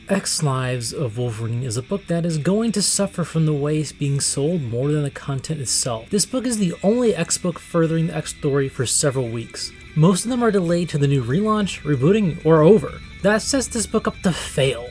X Lives of Wolverine is a book that is going to suffer from the way it's being sold more than the content itself. This book is the only X book furthering the X story for several weeks. Most of them are delayed to the new relaunch, rebooting, or over. That sets this book up to fail.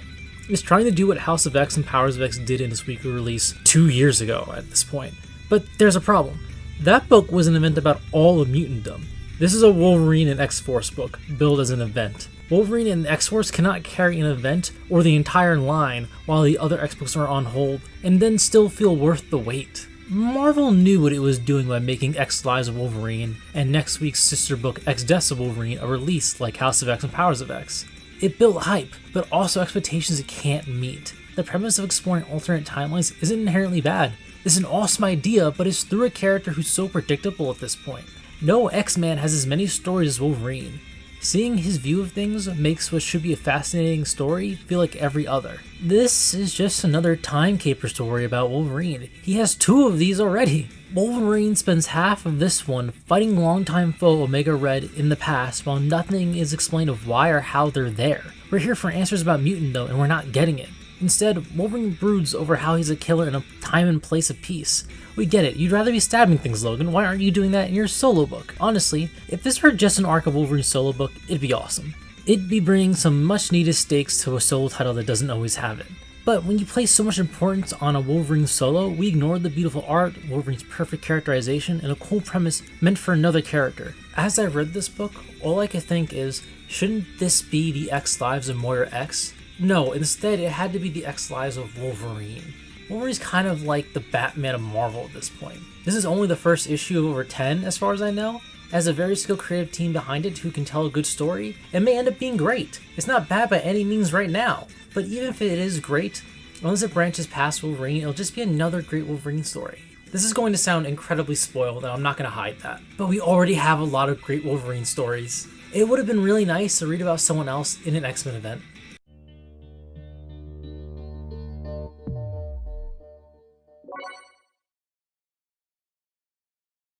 It's trying to do what House of X and Powers of X did in its weekly release 2 years ago at this point. But there's a problem. That book was an event about all of mutantdom. This is a Wolverine and X-Force book, billed as an event. Wolverine and X-Force cannot carry an event or the entire line while the other X-books are on hold, and then still feel worth the wait. Marvel knew what it was doing by making X Lives of Wolverine and next week's sister book X Deaths of Wolverine a release like House of X and Powers of X. It built hype, but also expectations it can't meet. The premise of exploring alternate timelines isn't inherently bad. It's an awesome idea, but it's through a character who's so predictable at this point. No X-Man has as many stories as Wolverine. Seeing his view of things makes what should be a fascinating story feel like every other. This is just another time caper story about Wolverine. He has 2 of these already. Wolverine spends half of this one fighting longtime foe Omega Red in the past while nothing is explained of why or how they're there. We're here for answers about mutant though, and we're not getting it. Instead, Wolverine broods over how he's a killer in a time and place of peace. We get it, you'd rather be stabbing things, Logan. Why aren't you doing that in your solo book? Honestly, if this were just an arc of Wolverine's solo book, it'd be awesome. It'd be bringing some much needed stakes to a solo title that doesn't always have it. But when you place so much importance on a Wolverine solo, we ignore the beautiful art, Wolverine's perfect characterization, and a cool premise meant for another character. As I read this book, all I could think is, shouldn't this be the X Lives of Moira X? No, instead it had to be the X Lives of Wolverine. Wolverine's kind of like the Batman of Marvel at this point. This is only the first issue of over 10 as far as I know. It has a very skilled creative team behind it who can tell a good story. It may end up being great. It's not bad by any means right now, but even if it is great, unless it branches past Wolverine, it'll just be another great Wolverine story. This is going to sound incredibly spoiled, and I'm not going to hide that, but we already have a lot of great Wolverine stories. It would have been really nice to read about someone else in an X-Men event.